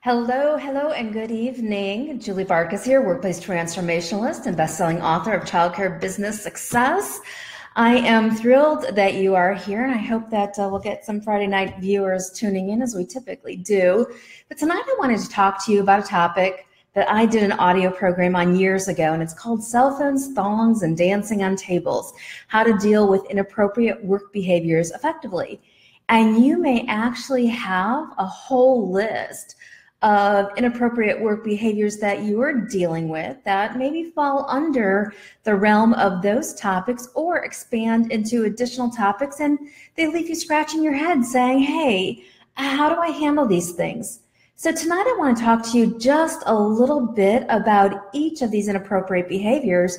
Hello, and good evening. Julie Bartkus here, workplace transformationalist and best-selling author of Childcare Business Success. I am thrilled that you are here, and I hope that we'll get some Friday night viewers tuning in as we typically do. But tonight I wanted to talk to you about a topic that I did an audio program on years ago, and it's called Cell Phones, Thongs, and Dancing on Tables, How to Deal with Inappropriate Work Behaviors Effectively. And you may actually have a whole list of inappropriate work behaviors that you're dealing with that maybe fall under the realm of those topics or expand into additional topics, and they leave you scratching your head saying, hey, how do I handle these things? So tonight I want to talk to you just a little bit about each of these inappropriate behaviors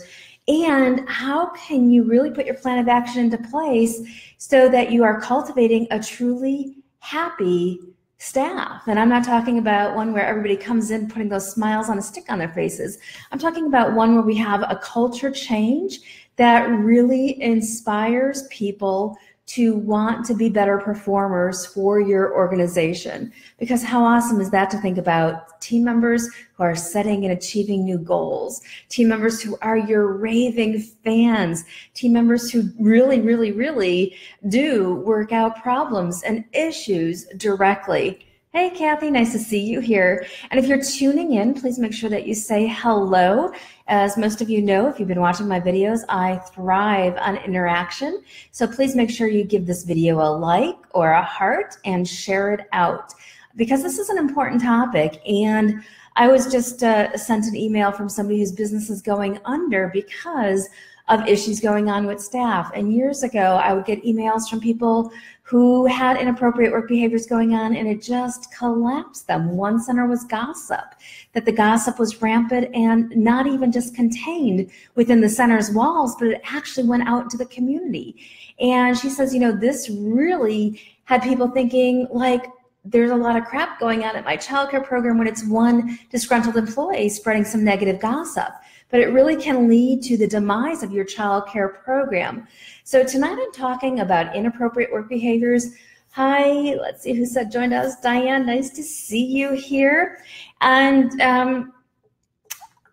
and how can you really put your plan of action into place so that you are cultivating a truly happy staff. And I'm not talking about one where everybody comes in putting those smiles on a stick on their faces. I'm talking about one where we have a culture change that really inspires people to want to be better performers for your organization. Because how awesome is that to think about team members who are setting and achieving new goals, team members who are your raving fans, team members who really do work out problems and issues directly. Hey, Kathy, nice to see you here. And if you're tuning in, please make sure that you say hello. As most of you know, if you've been watching my videos, I thrive on interaction. So please make sure you give this video a like or a heart and share it out, because this is an important topic. And I was just sent an email from somebody whose business is going under because of issues going on with staff. And years ago, I would get emails from people who had inappropriate work behaviors going on, and it just collapsed them. One center was gossip, that the gossip was rampant and not even just contained within the center's walls, but it actually went out into the community. And she says, you know, this really had people thinking like, there's a lot of crap going on at my childcare program when it's one disgruntled employee spreading some negative gossip. But it really can lead to the demise of your childcare program. So tonight I'm talking about inappropriate work behaviors. Hi, let's see who joined us. Diane, nice to see you here. And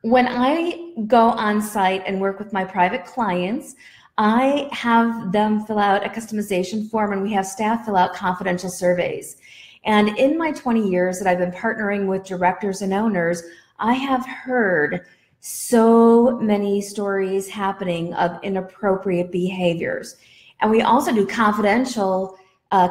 when I go on site and work with my private clients, I have them fill out a customization form, and we have staff fill out confidential surveys. And in my 20 years that I've been partnering with directors and owners, I have heard so many stories happening of inappropriate behaviors. And we also do confidential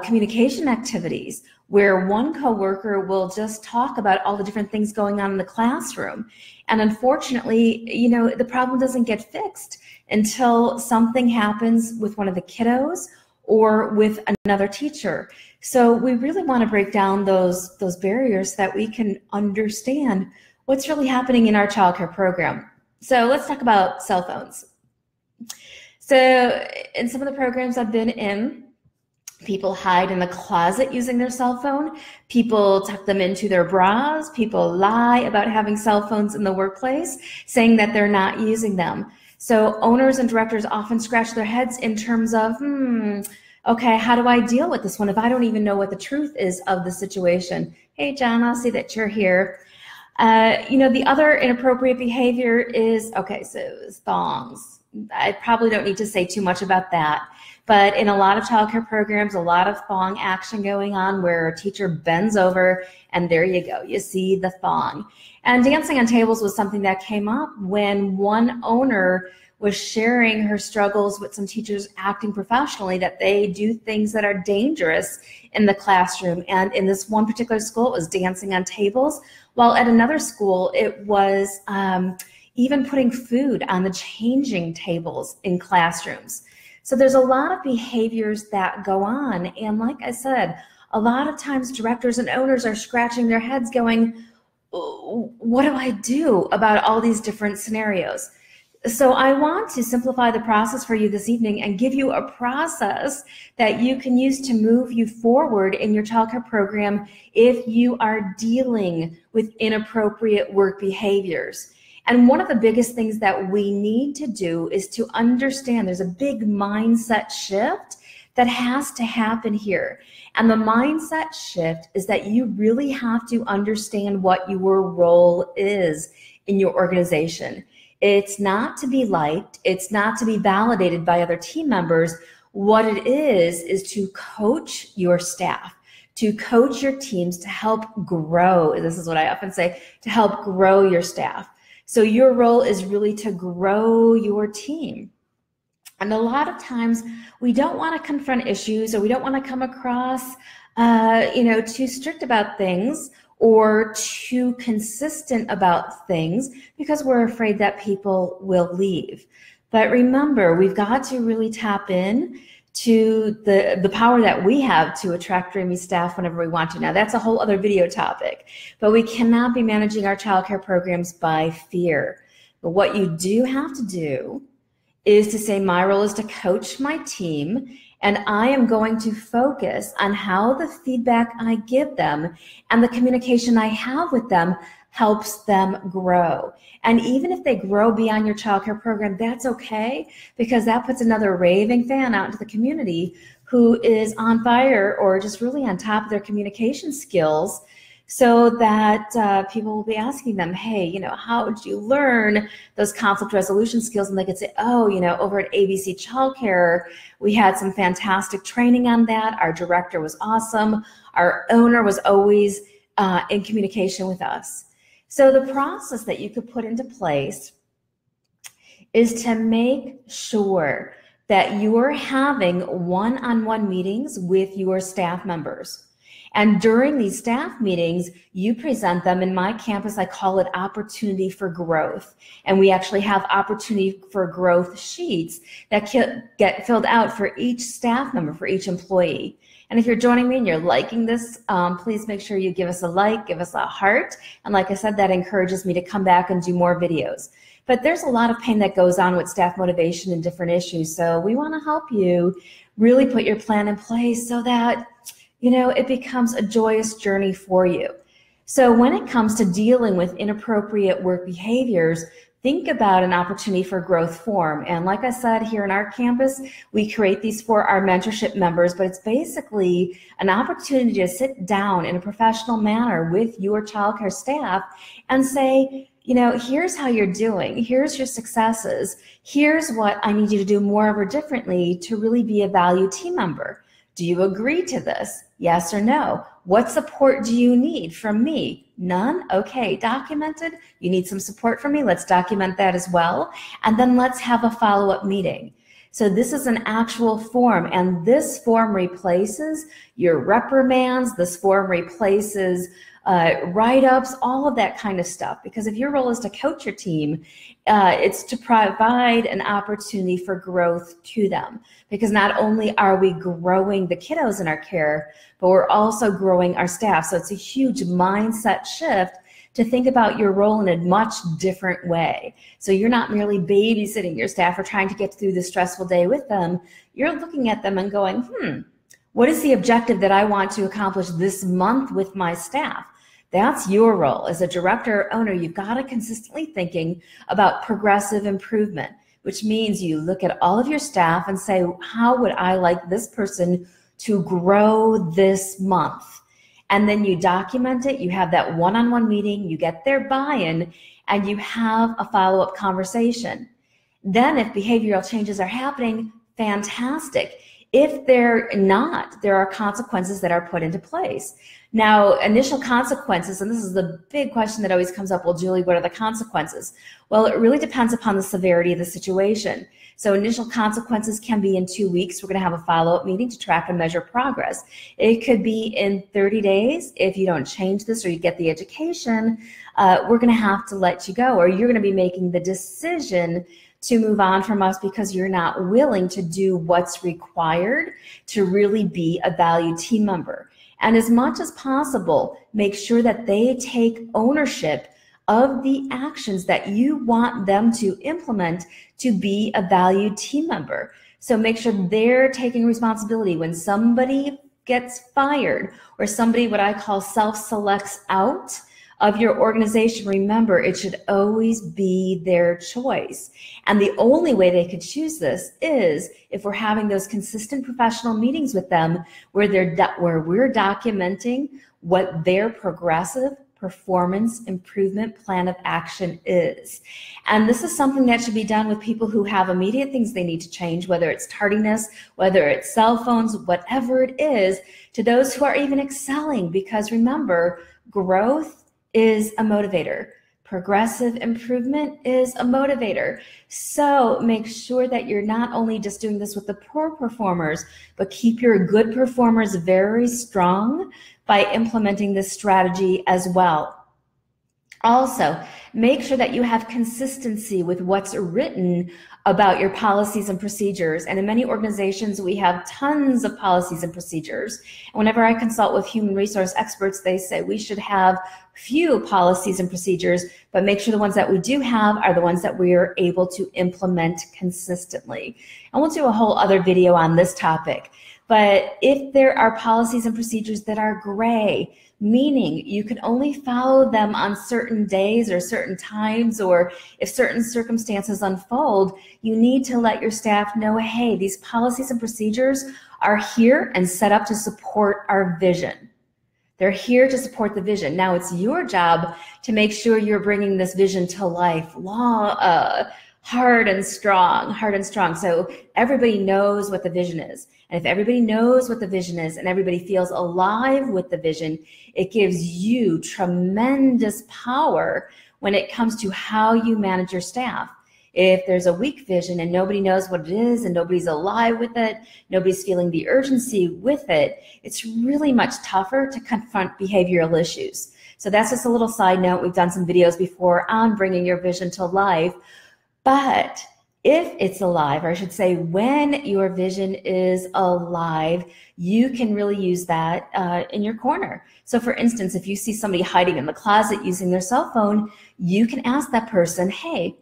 communication activities where one coworker will just talk about all the different things going on in the classroom. And unfortunately, you know, the problem doesn't get fixed until something happens with one of the kiddos or with another teacher. So we really want to break down those barriers so that we can understand what's really happening in our childcare program. So let's talk about cell phones. So in some of the programs I've been in, people hide in the closet using their cell phone. People tuck them into their bras. People lie about having cell phones in the workplace, saying that they're not using them. So owners and directors often scratch their heads in terms of, okay, how do I deal with this one if I don't even know what the truth is of the situation? Hey, John, I'll see that you're here. You know, the other inappropriate behavior is, okay, so it's thongs. I probably don't need to say too much about that. But in a lot of childcare programs, a lot of thong action going on where a teacher bends over and there you go, you see the thong. And dancing on tables was something that came up when one owner was sharing her struggles with some teachers acting professionally, that they do things that are dangerous in the classroom. And in this one particular school, it was dancing on tables, while at another school, it was even putting food on the changing tables in classrooms. So there's a lot of behaviors that go on. And like I said, a lot of times directors and owners are scratching their heads going, what do I do about all these different scenarios? So I want to simplify the process for you this evening and give you a process that you can use to move you forward in your childcare program if you are dealing with inappropriate work behaviors. And one of the biggest things that we need to do is to understand there's a big mindset shift that has to happen here. And the mindset shift is that you really have to understand what your role is in your organization. It's not to be liked. It's not to be validated by other team members. What it is to coach your staff, to coach your teams, to help grow. This is what I often say, to help grow your staff. So your role is really to grow your team. And a lot of times we don't want to confront issues, or we don't want to come across, too strict about things or too consistent about things, because we're afraid that people will leave. But remember, we've got to really tap in to the power that we have to attract dreamy staff whenever we want to. Now, that's a whole other video topic, but we cannot be managing our childcare programs by fear. But what you do have to do is to say, my role is to coach my team, and I am going to focus on how the feedback I give them and the communication I have with them helps them grow. And even if they grow beyond your childcare program, that's okay, because that puts another raving fan out into the community who is on fire or just really on top of their communication skills, so that people will be asking them, hey, how did you learn those conflict resolution skills? And they could say, oh, over at ABC Childcare, we had some fantastic training on that. Our director was awesome. Our owner was always in communication with us. So the process that you could put into place is to make sure that you're having one-on-one meetings with your staff members. And during these staff meetings, you present them. In my campus, I call it opportunity for growth. And we actually have opportunity for growth sheets that get filled out for each staff member, for each employee. And if you're joining me and you're liking this, please make sure you give us a like, give us a heart. And like I said, that encourages me to come back and do more videos. But there's a lot of pain that goes on with staff motivation and different issues. So we want to help you really put your plan in place so that it becomes a joyous journey for you. So when it comes to dealing with inappropriate work behaviors, think about an opportunity for growth form. And like I said, here in our campus, we create these for our mentorship members, but it's basically an opportunity to sit down in a professional manner with your childcare staff and say, here's how you're doing. Here's your successes. Here's what I need you to do more of or differently to really be a valued team member. Do you agree to this? Yes or no? What support do you need from me? None? Okay, documented. You need some support from me? Let's document that as well. And then let's have a follow-up meeting. So this is an actual form, and this form replaces your reprimands. This form replaces write-ups, all of that kind of stuff. Because if your role is to coach your team, it's to provide an opportunity for growth to them. Because not only are we growing the kiddos in our care, but we're also growing our staff. So it's a huge mindset shift to think about your role in a much different way. So you're not merely babysitting your staff or trying to get through the stressful day with them. You're looking at them and going, what is the objective that I want to accomplish this month with my staff? That's your role. As a director or owner, you've got to consistently thinking about progressive improvement, which means you look at all of your staff and say, how would I like this person to grow this month? And then you document it, you have that one-on-one meeting, you get their buy-in, and you have a follow-up conversation. Then if behavioral changes are happening, fantastic. If they're not, there are consequences that are put into place. Now, initial consequences, and this is the big question that always comes up, well, Julie, what are the consequences? Well, it really depends upon the severity of the situation. So initial consequences can be in 2 weeks. We're going to have a follow-up meeting to track and measure progress. It could be in 30 days. If you don't change this or you get the education, we're going to have to let you go, or you're going to be making the decision to move on from us because you're not willing to do what's required to really be a valued team member. And as much as possible, make sure that they take ownership of the actions that you want them to implement to be a valued team member. So make sure they're taking responsibility. When somebody gets fired or somebody, what I call self-selects out of your organization, remember, it should always be their choice. And the only way they could choose this is if we're having those consistent professional meetings with them where we're documenting what their progressive performance improvement plan of action is. And this is something that should be done with people who have immediate things they need to change, whether it's tardiness, whether it's cell phones, whatever it is, to those who are even excelling, because remember, growth is a motivator. Progressive improvement is a motivator. So make sure that you're not only just doing this with the poor performers, but keep your good performers very strong by implementing this strategy as well. Also, make sure that you have consistency with what's written about your policies and procedures. And in many organizations, we have tons of policies and procedures. And whenever I consult with human resource experts, they say we should have few policies and procedures, but make sure the ones that we do have are the ones that we are able to implement consistently. And we'll do a whole other video on this topic. But if there are policies and procedures that are gray, meaning you can only follow them on certain days or certain times, or if certain circumstances unfold, you need to let your staff know, hey, these policies and procedures are here and set up to support our vision. They're here to support the vision. Now it's your job to make sure you're bringing this vision to life, hard and strong. So everybody knows what the vision is. And if everybody knows what the vision is and everybody feels alive with the vision, it gives you tremendous power when it comes to how you manage your staff. If there's a weak vision and nobody knows what it is and nobody's alive with it, nobody's feeling the urgency with it, it's really much tougher to confront behavioral issues. So that's just a little side note. We've done some videos before on bringing your vision to life. But if it's alive, or I should say when your vision is alive, you can really use that in your corner. So for instance, if you see somebody hiding in the closet using their cell phone, you can ask that person, hey,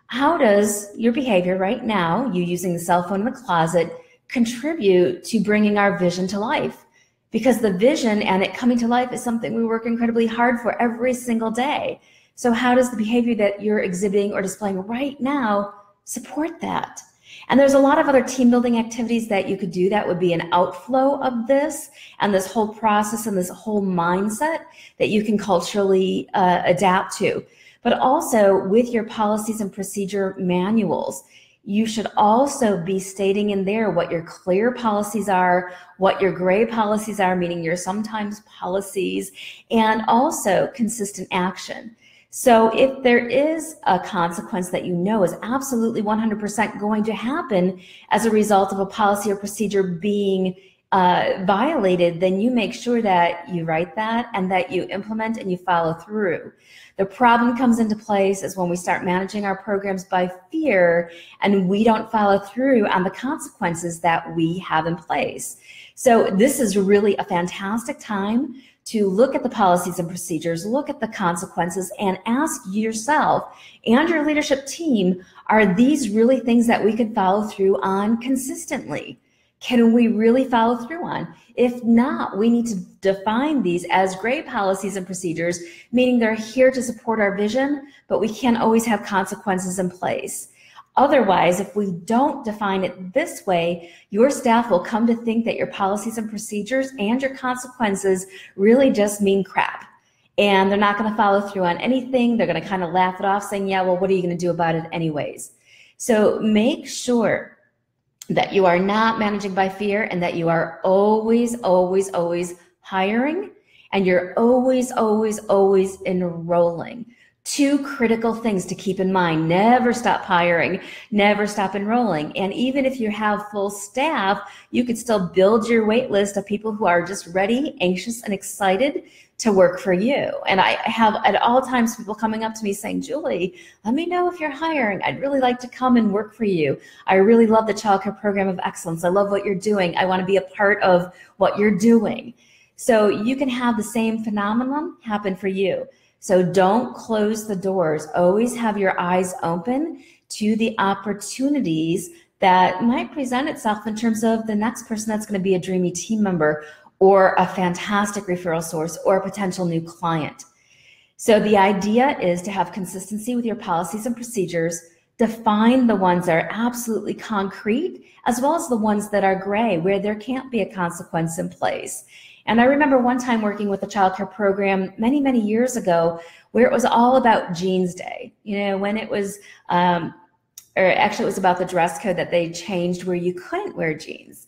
how does your behavior right now, you using the cell phone in the closet, contribute to bringing our vision to life? Because the vision and it coming to life is something we work incredibly hard for every single day. So how does the behavior that you're exhibiting or displaying right now support that? And there's a lot of other team building activities that you could do that would be an outflow of this and this whole process and this whole mindset that you can culturally adapt to. But also with your policies and procedure manuals, you should also be stating in there what your clear policies are, what your gray policies are, meaning your sometimes policies, and also consistent action. So if there is a consequence that you know is absolutely 100% going to happen as a result of a policy or procedure being violated, then you make sure that you write that and that you implement and you follow through. The problem comes into place is when we start managing our programs by fear and we don't follow through on the consequences that we have in place. So this is really a fantastic time to look at the policies and procedures, look at the consequences, and ask yourself and your leadership team, are these really things that we could follow through on consistently? Can we really follow through on? If not, we need to define these as gray policies and procedures, meaning they're here to support our vision, but we can't always have consequences in place. Otherwise, if we don't define it this way, your staff will come to think that your policies and procedures and your consequences really just mean crap. And they're not going to follow through on anything. They're going to kind of laugh it off saying, yeah, well, what are you going to do about it anyways? So make sure that you are not managing by fear and that you are always, always, always hiring and you're always, always, always enrolling. Two critical things to keep in mind: never stop hiring, never stop enrolling. And even if you have full staff, you could still build your wait list of people who are just ready, anxious, and excited to work for you. And I have at all times people coming up to me saying, Julie, let me know if you're hiring. I'd really like to come and work for you. I really love the Childcare Program of Excellence. I love what you're doing. I want to be a part of what you're doing. So you can have the same phenomenon happen for you. So don't close the doors. Always have your eyes open to the opportunities that might present itself in terms of the next person that's going to be a dreamy team member or a fantastic referral source or a potential new client. So the idea is to have consistency with your policies and procedures, define the ones that are absolutely concrete, as well as the ones that are gray, where there can't be a consequence in place. And I remember one time working with a childcare program many, many years ago, where it was all about Jeans Day. You know, when it was, or actually it was about the dress code that they changed where you couldn't wear jeans.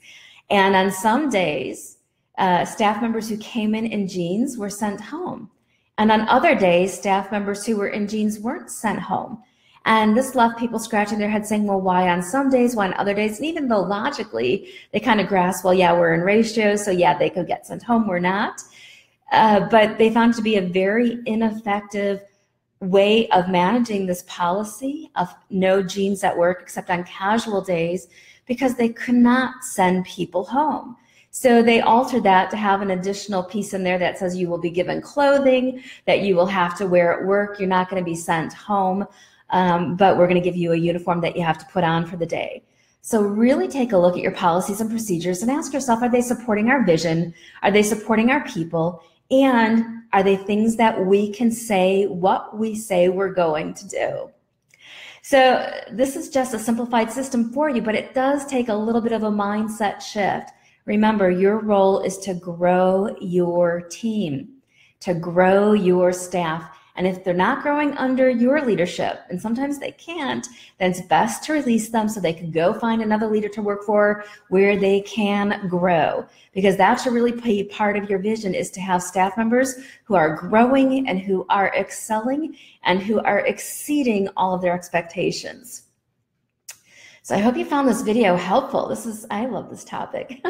And on some days, staff members who came in jeans were sent home. And on other days, staff members who were in jeans weren't sent home. And this left people scratching their heads saying, well, why on some days, why on other days? And even though logically they kind of grasp, well, yeah, we're in ratios, so yeah, they could get sent home, we're not. But they found it to be a very ineffective way of managing this policy of no jeans at work except on casual days, because they could not send people home. So they altered that to have an additional piece in there that says you will be given clothing that you will have to wear at work. You're not going to be sent home, but we're going to give you a uniform that you have to put on for the day. So really take a look at your policies and procedures and ask yourself, are they supporting our vision? Are they supporting our people? And are they things that we can say what we say we're going to do? So this is just a simplified system for you, but it does take a little bit of a mindset shift. Remember, your role is to grow your team, to grow your staff. And if they're not growing under your leadership, and sometimes they can't, then it's best to release them so they can go find another leader to work for where they can grow. Because that should really be part of your vision, is to have staff members who are growing and who are excelling and who are exceeding all of their expectations. So I hope you found this video helpful. I love this topic.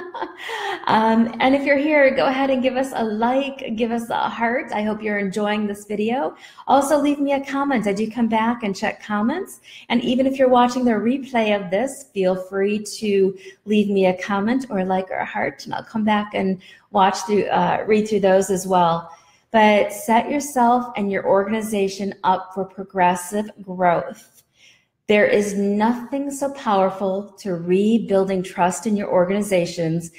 And if you're here, go ahead and give us a like, give us a heart. I hope you're enjoying this video. Also leave me a comment. I do come back and check comments. And even if you're watching the replay of this, feel free to leave me a comment or a like or a heart, and I'll come back and read through those as well. But set yourself and your organization up for progressive growth. There is nothing so powerful to rebuilding trust in your organizations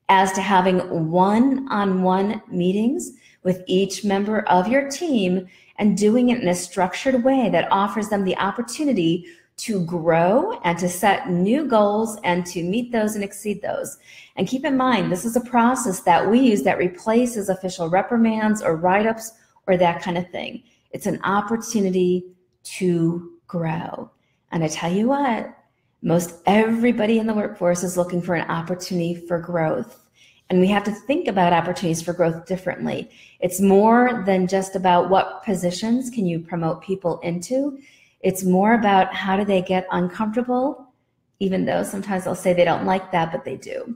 as to having one-on-one meetings with each member of your team and doing it in a structured way that offers them the opportunity to grow and to set new goals and to meet those and exceed those. And keep in mind, this is a process that we use that replaces official reprimands or write-ups or that kind of thing. It's an opportunity to grow. And I tell you what, most everybody in the workforce is looking for an opportunity for growth. And we have to think about opportunities for growth differently. It's more than just about what positions can you promote people into. It's more about how do they get uncomfortable, even though sometimes they'll say they don't like that, but they do.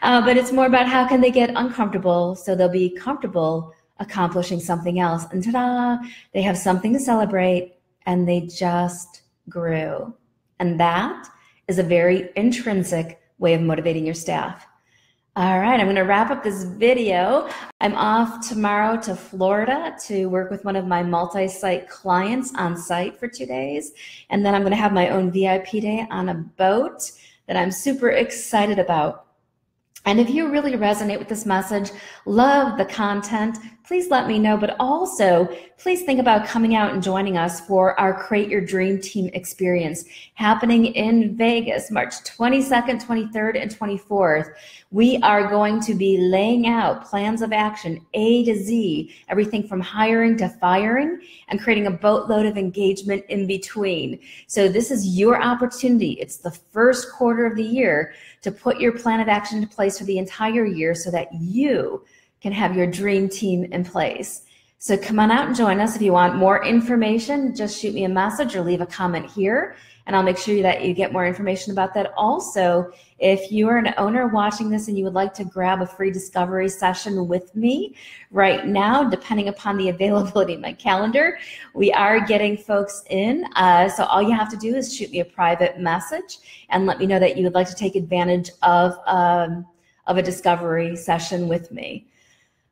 But it's more about how can they get uncomfortable so they'll be comfortable accomplishing something else. And ta-da, they have something to celebrate and they just grew. And that is a very intrinsic way of motivating your staff. All right, I'm going to wrap up this video. I'm off tomorrow to Florida to work with one of my multi-site clients on site for 2 days. And then I'm going to have my own VIP day on a boat that I'm super excited about. And if you really resonate with this message, love the content, please let me know. But also, please think about coming out and joining us for our Create Your Dream Team experience happening in Vegas, March 22nd, 23rd, and 24th. We are going to be laying out plans of action, A to Z, everything from hiring to firing, and creating a boatload of engagement in between. So this is your opportunity. It's the first quarter of the year to put your plan of action into place for the entire year so that you can have your dream team in place. So come on out and join us. If you want more information, just shoot me a message or leave a comment here, and I'll make sure that you get more information about that. Also, if you are an owner watching this and you would like to grab a free discovery session with me right now, depending upon the availability of my calendar, we are getting folks in. So all you have to do is shoot me a private message and let me know that you would like to take advantage of a discovery session with me.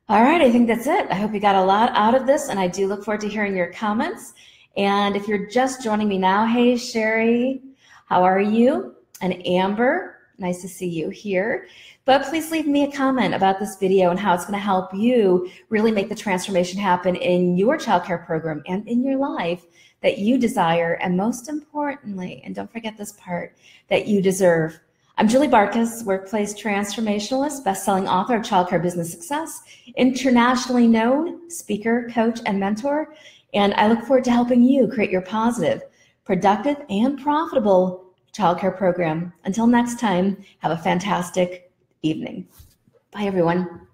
All right, I think that's it. I hope you got a lot out of this, and I do look forward to hearing your comments. And if you're just joining me now, hey, Sherry, how are you? And Amber, Nice to see you here. But please leave me a comment about this video and how it's going to help you really make the transformation happen in your childcare program and in your life that you desire, and most importantly, and don't forget this part, that you deserve. I'm Julie Bartkus, workplace transformationalist, best-selling author of Childcare Business Success, internationally known speaker, coach, and mentor, and I look forward to helping you create your positive, productive, and profitable childcare program. Until next time, have a fantastic evening. Bye, everyone.